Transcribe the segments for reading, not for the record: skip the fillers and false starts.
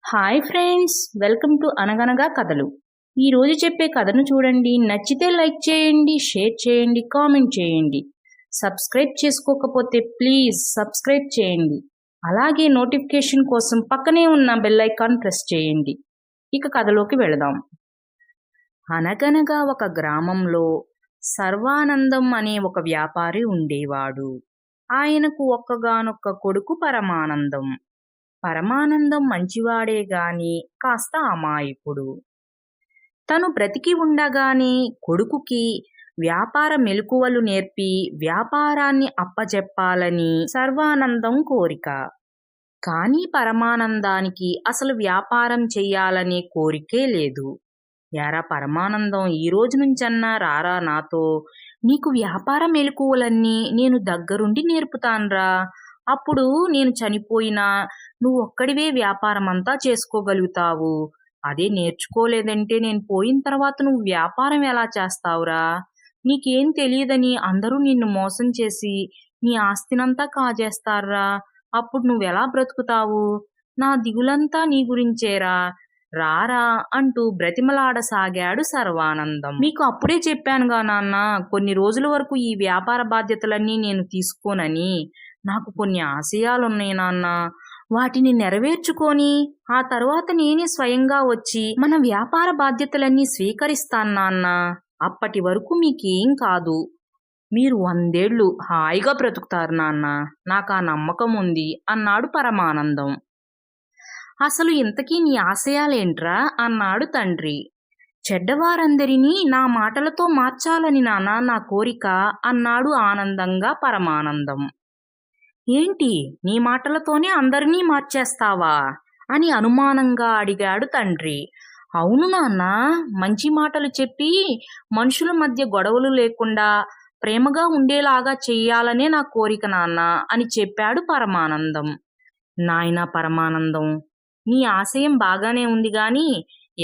Hi friends, welcome to అనగనగా కథలు. ఈరోజు చెప్పే కథను చూడండి. నచ్చితే లైక్ చేయండి, షేర్ చేయండి, కామెంట్ చేయండి. సబ్స్క్రైబ్ చేసుకోకపోతే ప్లీజ్ సబ్స్క్రైబ్ చేయండి. అలాగే నోటిఫికేషన్ కోసం పక్కనే ఉన్న బెల్ ఐకాన్ ప్రెస్ చేయండి. ఇక కథలోకి వెళదాం. అనగనగా ఒక గ్రామంలో సర్వానందం అనే ఒక వ్యాపారి ఉండేవాడు. ఆయనకు ఒక్కగానొక్క కొడుకు పరమానందం. పరమానందం మంచివాడే గాని కాస్త అమాయకుడు. తను బ్రతికి ఉండగానే కొడుకుకి వ్యాపార మెలకువలు నేర్పి వ్యాపారాన్ని అప్పజెప్పాలని సర్వానందం కోరిక. కానీ పరమానందానికి అసలు వ్యాపారం చెయ్యాలనే కోరికే లేదు. యారా పరమానందం, ఈ రోజు నుంచన్నా రారా నాతో, నీకు వ్యాపార మెలకువలన్నీ నేను దగ్గరుండి నేర్పుతాన్రా. అప్పుడు నేను చనిపోయినా నువ్వొక్కడివే వ్యాపారమంతా చేసుకోగలుగుతావు. అదే నేర్చుకోలేదంటే నేను పోయిన తర్వాత నువ్వు వ్యాపారం ఎలా చేస్తావురా? నీకేం తెలియదని అందరూ నిన్ను మోసం చేసి నీ ఆస్తినంతా కాజేస్తారా. అప్పుడు నువ్వెలా బ్రతుకుతావు? నా దిగులంతా నీ గురించేరా, రారా అంటూ బ్రతిమలాడసాగాడు సర్వానందం. మీకు అప్పుడే చెప్పానుగా నాన్న, కొన్ని రోజుల వరకు ఈ వ్యాపార బాధ్యతలన్నీ నేను తీసుకోనని. నాకు కొన్ని ఆశయాలున్నాయి నాన్న, వాటిని నెరవేర్చుకొని ఆ తర్వాత నేనే స్వయంగా వచ్చి మన వ్యాపార బాధ్యతలన్నీ స్వీకరిస్తాను నాన్న. అప్పటి వరకు మీకేం కాదు, మీరు 100 ఏళ్ళు హాయిగా బ్రతుకుతారు నాన్న, నాకు ఆ నమ్మకం ఉంది అన్నాడు పరమానందం. అసలు ఇంతకీ నీ ఆశయాలేంట్రా అన్నాడు తండ్రి. చెడ్డవారందరినీ నా మాటలతో మార్చాలని నాన్న నా కోరిక అన్నాడు ఆనందంగా పరమానందం. ఏంటి, నీ మాటలతోనే అందరినీ మార్చేస్తావా అని అనుమానంగా అడిగాడు తండ్రి. అవును నాన్న, మంచి మాటలు చెప్పి మనుషుల మధ్య గొడవలు లేకుండా ప్రేమగా ఉండేలాగా చెయ్యాలనే నా కోరిక నాన్న అని చెప్పాడు పరమానందం. నాయనా పరమానందం, నీ ఆశయం బాగానే ఉంది గాని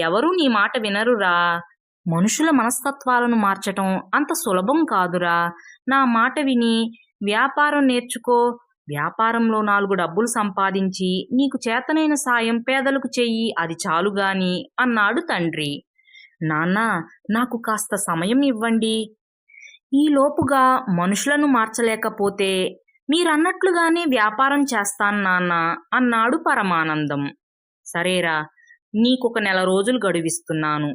ఎవరూ నీ మాట వినరురా. మనుషుల మనస్తత్వాలను మార్చటం అంత సులభం కాదురా. నా మాట విని వ్యాపారం నేర్చుకో. వ్యాపారంలో 4 డబ్బులు సంపాదించి నీకు చేతనైన సాయం పేదలకు చెయ్యి, అది చాలుగాని అన్నాడు తండ్రి. నాన్న, నాకు కాస్త సమయం ఇవ్వండి. ఈలోపుగా మనుషులను మార్చలేకపోతే మీరన్నట్లుగానే వ్యాపారం చేస్తాను నాన్న అన్నాడు పరమానందం. సరేరా, నీకొక 1 నెల రోజులు గడువిస్తున్నాను.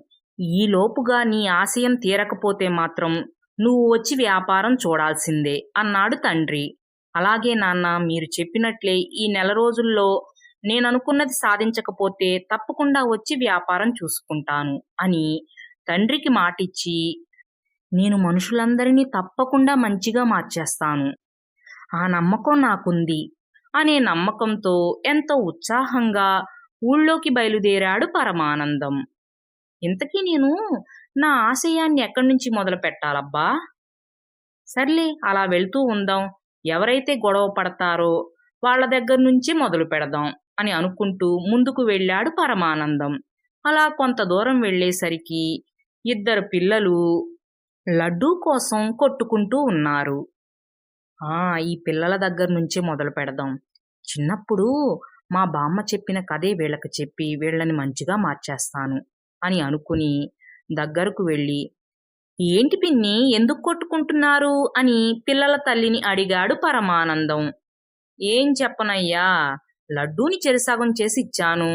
ఈలోపుగా నీ ఆశయం తీరకపోతే మాత్రం నువ్వు వచ్చి వ్యాపారం చూడాల్సిందే అన్నాడు తండ్రి. అలాగే నాన్న, మీరు చెప్పినట్లే ఈ 1 నెల రోజుల్లో నేననుకున్నది సాధించకపోతే తప్పకుండా వచ్చి వ్యాపారం చూసుకుంటాను అని తండ్రికి మాటిచ్చి, నేను మనుషులందరినీ తప్పకుండా మంచిగా మార్చేస్తాను, ఆ నమ్మకం నాకుంది అనే నమ్మకంతో ఎంతో ఉత్సాహంగా ఊళ్ళోకి బయలుదేరాడు పరమానందం. ఇంతకీ నేను నా ఆశయాన్ని ఎక్కడి నుంచి మొదలు పెట్టాలబ్బా? సర్లే, అలా వెళ్తూ ఉందాం. ఎవరైతే గొడవ పడతారో వాళ్ళ దగ్గర నుంచి మొదలు పెడదాం అని అనుకుంటూ ముందుకు వెళ్ళాడు పరమానందం. అలా కొంత దూరం వెళ్ళేసరికి 2 పిల్లలు లడ్డూ కోసం కొట్టుకుంటూ ఉన్నారు. ఈ పిల్లల దగ్గర నుంచే మొదలు పెడదాం. చిన్నప్పుడు మా బామ్మ చెప్పిన కథే వీళ్ళకి చెప్పి వీళ్ళని మంచిగా మార్చేస్తాను అని అనుకుని దగ్గరకు వెళ్ళి, ఏంటి పిన్ని, ఎందుకు కొట్టుకుంటున్నారు అని పిల్లల తల్లిని అడిగాడు పరమానందం. ఏం చెప్పనయ్యా, లడ్డూని చెరిసగం చేసి ఇచ్చాను,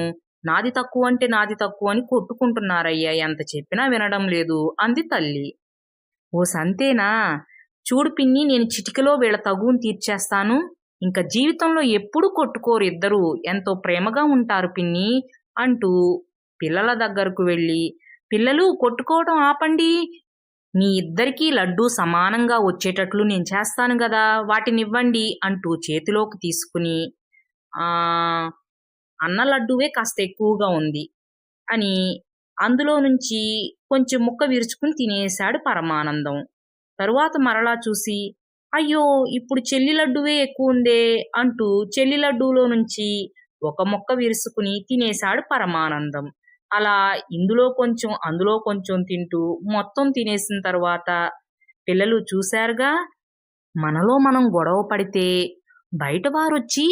నాది తక్కువ అంటే నాది తక్కువ అని కొట్టుకుంటున్నారయ్యా, ఎంత చెప్పినా వినడం లేదు అంది తల్లి. ఓ సంతేనా, చూడు పిన్ని, నేను చిటికలో వీళ్ళ తగువుని తీర్చేస్తాను. ఇంకా జీవితంలో ఎప్పుడూ కొట్టుకోరు, ఇద్దరు ఎంతో ప్రేమగా ఉంటారు పిన్ని అంటూ పిల్లల దగ్గరకు వెళ్ళి, పిల్లలు కొట్టుకోవడం ఆపండి, మీ ఇద్దరికీ లడ్డూ సమానంగా వచ్చేటట్లు నేను చేస్తాను గదా, వాటినివ్వండి అంటూ చేతిలోకి తీసుకుని, అన్న లడ్డూవే కాస్త ఎక్కువగా ఉంది అని అందులో నుంచి కొంచెం ముక్క విరుచుకుని తినేశాడు పరమానందం. తరువాత మరలా చూసి, అయ్యో ఇప్పుడు చెల్లి లడ్డువే ఎక్కువ ఉందే అంటూ చెల్లి లడ్డూలో నుంచి ఒక ముక్క విరుసుకుని తినేశాడు పరమానందం. అలా ఇందులో కొంచెం అందులో కొంచెం తింటూ మొత్తం తినేసిన తర్వాత, పిల్లలు చూశారుగా, మనలో మనం గొడవ పడితే బయట వారొచ్చి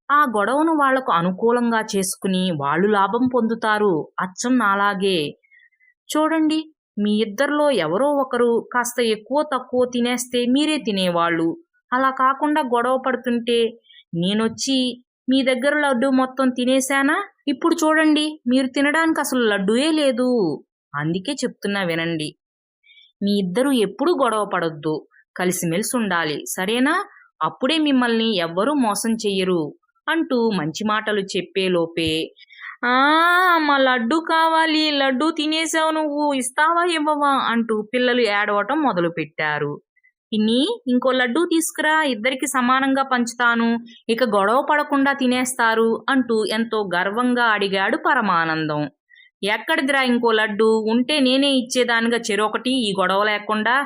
ఆ గొడవను వాళ్లకు అనుకూలంగా చేసుకుని వాళ్ళు లాభం పొందుతారు. అచ్చం నాలాగే. చూడండి, మీ ఇద్దరిలో ఎవరో ఒకరు కాస్త ఎక్కువ తక్కువ తినేస్తే మీరే తినేవాళ్ళు. అలా కాకుండా గొడవ పడుతుంటే నేనొచ్చి మీ దగ్గర లడ్డూ మొత్తం తినేశానా? ఇప్పుడు చూడండి, మీరు తినడానికి అసలు లడ్డూయే లేదు. అందుకే చెప్తున్నా వినండి. మీ ఇద్దరూ ఎప్పుడూ గొడవ పడొద్దు. కలిసిమెలిసి ఉండాలి. సరేనా? అప్పుడే మిమ్మల్ని ఎవ్వరూ మోసం చెయ్యరు అంటూ మంచి మాటలు చెప్పేలోపే ఆ మా లడ్డు కావాలి, లడ్డు తినేసావు, నువ్వు ఇస్తావా ఇవ్వవా అంటూ పిల్లలు ఏడవటం మొదలుపెట్టారు. పిన్ని, ఇంకో లడ్డూ తీసుకురా, ఇద్దరికి సమానంగా పంచుతాను, ఇక గొడవ పడకుండా తినేస్తారు అంటూ ఎంతో గర్వంగా అడిగాడు పరమానందం. ఎక్కడిదిరా ఇంకో లడ్డు? ఉంటే నేనే ఇచ్చేదానిగా చెరొకటి, ఈ గొడవ లేకుండా.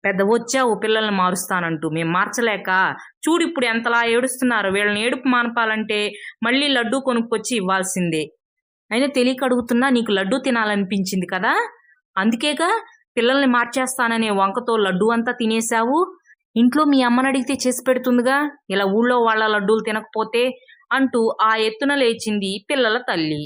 పెద్ద వచ్చావు పిల్లల్ని మారుస్తానంటూ, మేం మార్చలేక. చూడిప్పుడు ఎంతలా ఏడుస్తున్నారు. వీళ్ళని ఏడుపు మానపాలంటే మళ్ళీ లడ్డూ కొనుక్కొచ్చి ఇవ్వాల్సిందే. అయినా తెలియక అడుగుతున్నా, నీకు లడ్డూ తినాలనిపించింది కదా, అందుకేగా పిల్లల్ని మార్చేస్తాననే వంకతో లడ్డూ అంతా తినేశావు. ఇంట్లో మీ అమ్మని అడిగితే చేసి పెడుతుందిగా, ఇలా ఊళ్ళో వాళ్ళ లడ్డూలు తినకపోతే అంటూ ఆ ఎత్తున లేచింది పిల్లల తల్లి.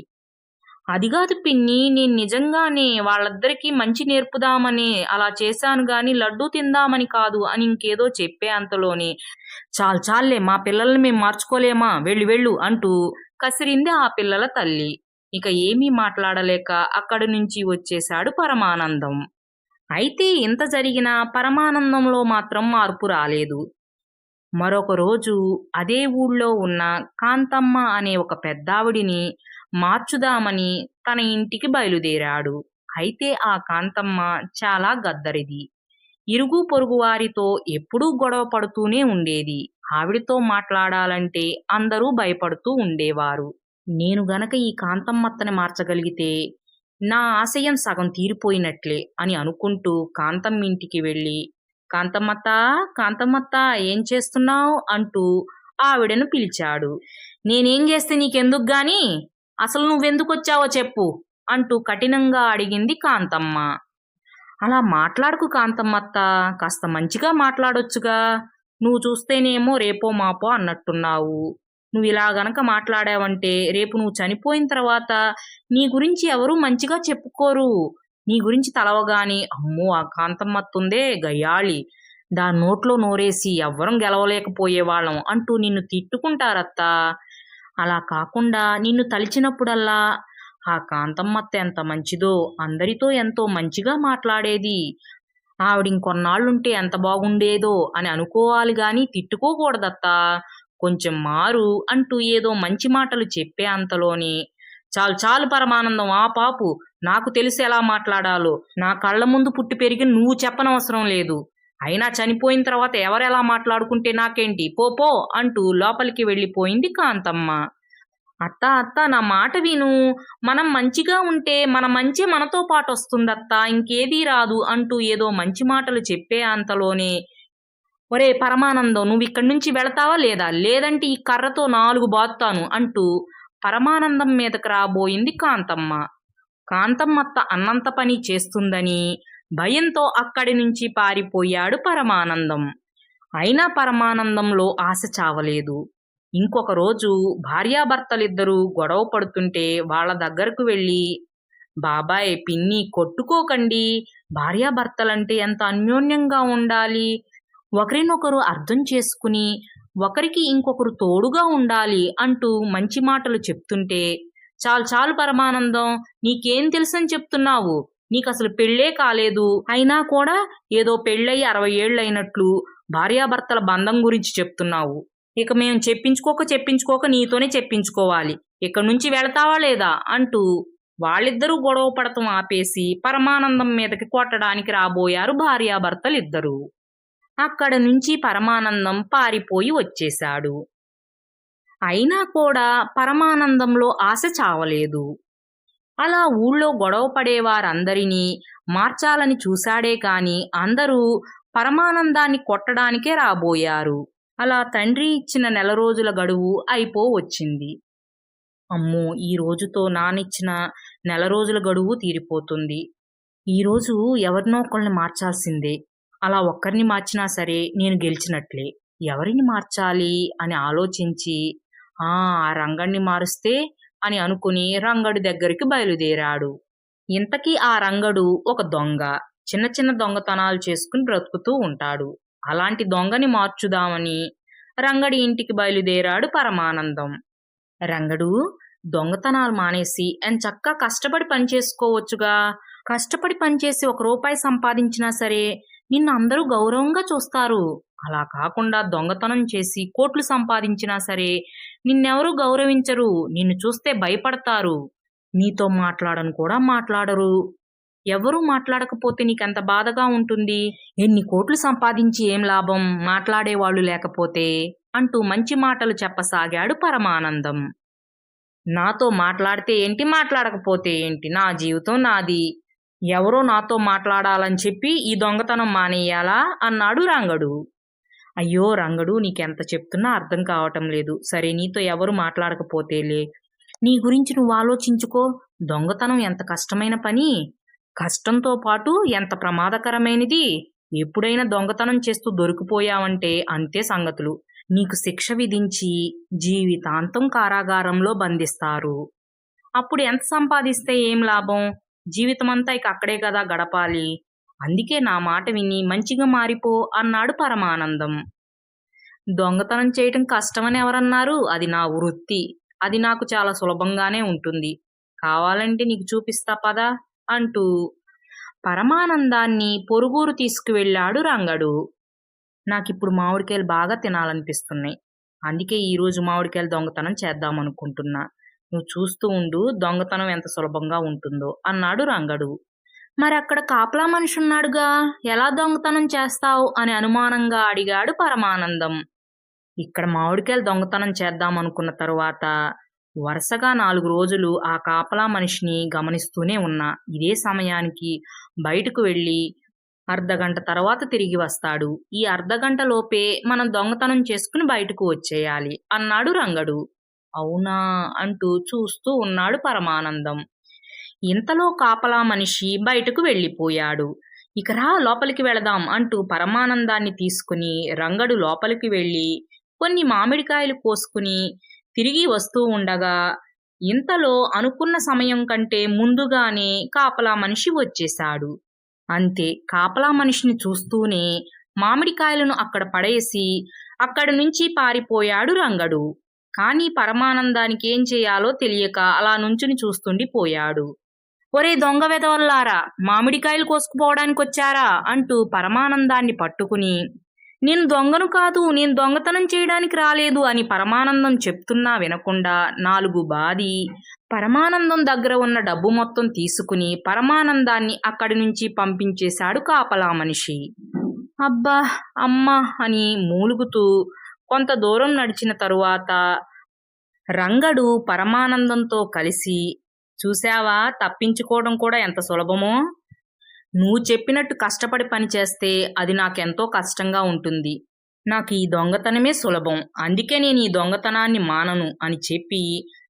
అదిగాదు పిన్ని, నేను నిజంగానే వాళ్ళిద్దరికీ మంచి నేర్పుదామని అలా చేశాను గాని లడ్డూ తిందామని కాదు అని ఇంకేదో చెప్పే అంతలోనే చాలే, మా పిల్లల్ని మేం మార్చుకోలేమా, వెళ్ళు అంటూ కసిరింది ఆ పిల్లల తల్లి. ఇక ఏమీ మాట్లాడలేక అక్కడి నుంచి వచ్చేశాడు పరమానందం. అయితే ఇంత జరిగినా పరమానందంలో మాత్రం మార్పు రాలేదు. మరొక రోజు అదే ఊళ్ళో ఉన్న కాంతమ్మ అనే ఒక పెద్దావిడిని మార్చుదామని తన ఇంటికి బయలుదేరాడు. అయితే ఆ కాంతమ్మ చాలా గద్దరిది. ఇరుగు పొరుగు వారితో ఎప్పుడూ గొడవ పడుతూనే ఉండేది. ఆవిడతో మాట్లాడాలంటే అందరూ భయపడుతూ ఉండేవారు. నేను గనక ఈ కాంతమ్మత్తని మార్చగలిగితే నా ఆశయం సగం తీరిపోయినట్లే అని అనుకుంటూ కాంతమ్మ ఇంటికి వెళ్ళి, కాంతమ్మత్త, కాంతమ్మత్త, ఏం చేస్తున్నావ్ అంటూ ఆవిడను పిలిచాడు. నేనేం చేస్తే నీకెందుకు గాని, అసలు నువ్వెందుకొచ్చావో చెప్పు అంటూ కఠినంగా అడిగింది కాంతమ్మ. అలా మాట్లాడకు కాంతమ్మత్త, కాస్త మంచిగా మాట్లాడొచ్చుగా. నువ్వు చూస్తేనేమో రేపో మాపో అన్నట్టున్నావు. నువ్వు ఇలా గనక మాట్లాడావంటే రేపు నువ్వు చనిపోయిన తర్వాత నీ గురించి ఎవరూ మంచిగా చెప్పుకోరు. నీ గురించి తలవగాని, అమ్మో ఆ కాంతమ్మత్తుందే గయ్యాళి, దాని నోట్లో నోరేసి ఎవ్వరం గెలవలేకపోయేవాళ్ళం అంటూ నిన్ను తిట్టుకుంటారత్తా. అలా కాకుండా నిన్ను తలిచినప్పుడల్లా ఆ కాంతమ్మత్త ఎంత మంచిదో, అందరితో ఎంతో మంచిగా మాట్లాడేది, ఆవిడింకొన్నాళ్ళుంటే ఎంత బాగుండేదో అని అనుకోవాలి గాని తిట్టుకోకూడదత్తా. కొంచెం మారు అంటూ ఏదో మంచి మాటలు చెప్పే అంతలోని చాలు పరమానందం, ఆ పాపు, నాకు తెలిసి ఎలా మాట్లాడాలో. నా కళ్ళ ముందు పుట్టి పెరిగి నువ్వు చెప్పనవసరం లేదు. అయినా చనిపోయిన తర్వాత ఎవరెలా మాట్లాడుకుంటే నాకేంటి, పో అంటూ లోపలికి వెళ్ళిపోయింది కాంతమ్మ. అత్త, నా మాట విను. మనం మంచిగా ఉంటే మన మంచి మనతో పాటు వస్తుందత్తా, ఇంకేదీ రాదు అంటూ ఏదో మంచి మాటలు చెప్పే అంతలోనే, ఒరే పరమానందం, నువ్విక్కడి నుంచి వెళతావా లేదా, లేదంటే ఈ కర్రతో 4 బాదుతాను అంటూ పరమానందం మీదకు రాబోయింది కాంతమ్మ. కాంతమ్మత్త అన్నంత పని చేస్తుందని భయంతో అక్కడి నుంచి పారిపోయాడు పరమానందం. అయినా పరమానందంలో ఆశ చావలేదు. ఇంకొక రోజు భార్యాభర్తలిద్దరూ గొడవ పడుతుంటే వాళ్ళ దగ్గరకు వెళ్ళి, బాబాయ్, పిన్ని, కొట్టుకోకండి, భార్యాభర్తలంటే ఎంత అన్యోన్యంగా ఉండాలి, ఒకరినొకరు అర్థం చేసుకుని ఒకరికి ఇంకొకరు తోడుగా ఉండాలి అంటూ మంచి మాటలు చెప్తుంటే, చాలు పరమానందం, నీకేం తెలుసని చెప్తున్నావు, నీకసలు పెళ్ళే కాలేదు, అయినా కూడా ఏదో పెళ్ళయి 60 ఏళ్ళైనట్లు భార్యాభర్తల బంధం గురించి చెప్తున్నావు. ఇక మేము చెప్పించుకోక నీతోనే చెప్పించుకోవాలి. ఇక్కడి నుంచి వెళతావా లేదా అంటూ వాళ్ళిద్దరూ గొడవ పడటం ఆపేసి పరమానందం మీదకి కొట్టడానికి రాబోయారు భార్యాభర్తలిద్దరూ. అక్కడ నుంచి పరమానందం పారిపోయి వచ్చేశాడు. అయినా కూడా పరమానందంలో ఆశ చావలేదు. అలా ఊళ్ళో గొడవ పడేవారందరినీ మార్చాలని చూశాడే కాని అందరూ పరమానందాన్ని కొట్టడానికే రాబోయారు. అలా తండ్రి ఇచ్చిన 1 రోజుల గడువు అయిపోవచ్చింది. అమ్మో, ఈ రోజుతో నానిచ్చిన 1 రోజుల గడువు తీరిపోతుంది. ఈరోజు ఎవరినో ఒకళ్ళని మార్చాల్సిందే. అలా ఒక్కరిని మార్చినా సరే నేను గెలిచినట్లే. ఎవరిని మార్చాలి అని ఆలోచించి ఆ రంగడిని మారుస్తే అని అనుకుని రంగడి దగ్గరికి బయలుదేరాడు. ఇంతకీ ఆ రంగడు ఒక దొంగ. చిన్న చిన్న దొంగతనాలు చేసుకుని బ్రతుకుతూ ఉంటాడు. అలాంటి దొంగని మార్చుదామని రంగడి ఇంటికి బయలుదేరాడు పరమానందం. రంగడు, దొంగతనాలు మానేసి ఎంచక్కా కష్టపడి పని చేసుకోవచ్చుగా. కష్టపడి పనిచేసి రూ. 1 సంపాదించినా సరే నిన్ను అందరూ గౌరవంగా చూస్తారు. అలా కాకుండా దొంగతనం చేసి కోట్లు సంపాదించినా సరే నిన్నెవరూ గౌరవించరు. నిన్ను చూస్తే భయపడతారు. నీతో మాట్లాడను కూడా మాట్లాడరు. ఎవరూ మాట్లాడకపోతే నీకెంత బాధగా ఉంటుంది. ఎన్ని కోట్లు సంపాదించి ఏం లాభం మాట్లాడేవాళ్ళు లేకపోతే అంటూ మంచి మాటలు చెప్పసాగాడు పరమానందం. నాతో మాట్లాడితే ఏంటి, మాట్లాడకపోతే ఏంటి, నా జీవితం నాది. ఎవరో నాతో మాట్లాడాలని చెప్పి ఈ దొంగతనం మానేయాలా అన్నాడు రంగడు. అయ్యో రంగడు, నీకెంత చెప్తున్నా అర్థం కావటం లేదు. సరే, నీతో ఎవరు మాట్లాడకపోతేలే. నీ గురించి నువ్వు ఆలోచించుకో. దొంగతనం ఎంత కష్టమైన పని, కష్టంతో పాటు ఎంత ప్రమాదకరమైనది. ఎప్పుడైనా దొంగతనం చేస్తూ దొరికిపోయావంటే అంతే సంగతులు. నీకు శిక్ష విధించి జీవితాంతం కారాగారంలో బంధిస్తారు. అప్పుడు ఎంత సంపాదిస్తే ఏం లాభం? జీవితమంతా ఇక అక్కడే కదా గడపాలి. అందుకే నా మాట విని మంచిగా మారిపో అన్నాడు పరమానందం. దొంగతనం చేయటం కష్టమని ఎవరన్నారు? అది నా వృత్తి. అది నాకు చాలా సులభంగానే ఉంటుంది. కావాలంటే నీకు చూపిస్తా పదా అంటూ పరమానందాన్ని పొరుగురు తీసుకువెళ్ళాడు రంగడు. నాకిప్పుడు మామిడికాయలు బాగా తినాలనిపిస్తున్నాయి. అందుకే ఈరోజు మామిడికాయలు దొంగతనం చేద్దామనుకుంటున్నా. నువ్వు చూస్తూ ఉండు దొంగతనం ఎంత సులభంగా ఉంటుందో అన్నాడు రంగడు. మరక్కడ కాపలా మనిషున్నాడుగా, ఎలా దొంగతనం చేస్తావు అని అనుమానంగా అడిగాడు పరమానందం. ఇక్కడ మామిడికాయలు దొంగతనం చేద్దామనుకున్న తరువాత వరుసగా 4 రోజులు ఆ కాపలా మనిషిని గమనిస్తూనే ఉన్నా. ఇదే సమయానికి బయటకు వెళ్ళి అర్ధగంట తర్వాత తిరిగి వస్తాడు. ఈ అర్ధగంట లోపే మనం దొంగతనం చేసుకుని బయటకు వచ్చేయాలి అన్నాడు రంగడు. అవునా అంటూ చూస్తూ ఉన్నాడు పరమానందం. ఇంతలో కాపలా మనిషి బయటకు వెళ్ళిపోయాడు. ఇక రా లోపలికి వెళదాం అంటూ పరమానందాన్ని తీసుకుని రంగడు లోపలికి వెళ్ళి కొన్ని మామిడికాయలు కోసుకుని తిరిగి వస్తూ ఉండగా ఇంతలో అనుకున్న సమయం కంటే ముందుగానే కాపలా మనిషి వచ్చేశాడు. అంతే, కాపలా మనిషిని చూస్తూనే మామిడికాయలను అక్కడ పడేసి అక్కడి నుంచి పారిపోయాడు రంగడు. కానీ పరమానందానికి ఏం చేయాలో తెలియక అలా నుంచుని చూస్తుండిపోయాడు. ఒరే దొంగ వెధవల్లారా, మామిడికాయలు కోసుకుపోవడానికొచ్చారా అంటూ పరమానందాన్ని పట్టుకుని, నేను దొంగను కాదు, నేను దొంగతనం చేయడానికి రాలేదు అని పరమానందం చెప్తున్నా వినకుండా 4 బాది పరమానందం దగ్గర ఉన్న డబ్బు మొత్తం తీసుకుని పరమానందాన్ని అక్కడి నుంచి పంపించేశాడు కాపలా మనిషి. అబ్బా అమ్మా అని మూలుగుతూ కొంత దూరం నడిచిన తరువాత రంగడు పరమానందంతో కలిసి, చూశావా తప్పించుకోవడం కూడా ఎంత సులభమో. నువ్వు చెప్పినట్టు కష్టపడి పని చేస్తే అది నాకెంతో కష్టంగా ఉంటుంది. నాకు ఈ దొంగతనమే సులభం. అందుకే నేను ఈ దొంగతనాన్ని మానను అని చెప్పి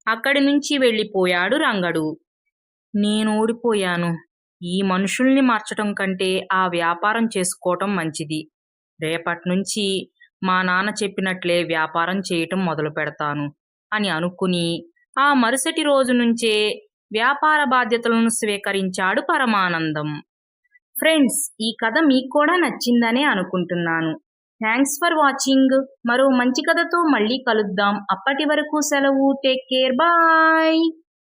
అక్కడి నుంచి వెళ్ళిపోయాడు రంగడు. నేను ఓడిపోయాను. ఈ మనుషుల్ని మార్చటం కంటే ఆ వ్యాపారం చేసుకోవటం మంచిది. రేపట్నుంచి మా నాన్న చెప్పినట్లే వ్యాపారం చేయటం మొదలు పెడతాను అని అనుకుని ఆ మరుసటి రోజు నుంచే వ్యాపార బాధ్యతలను స్వీకరించాడు పరమానందం. ఫ్రెండ్స్, ఈ కథ మీకు కూడా నచ్చిందనే అనుకుంటున్నాను. Thanks for watching. మరో మంచి కథతో మళ్ళీ కలుద్దాం. అప్పటి వరకు సెలవు. Take care. బాయ్.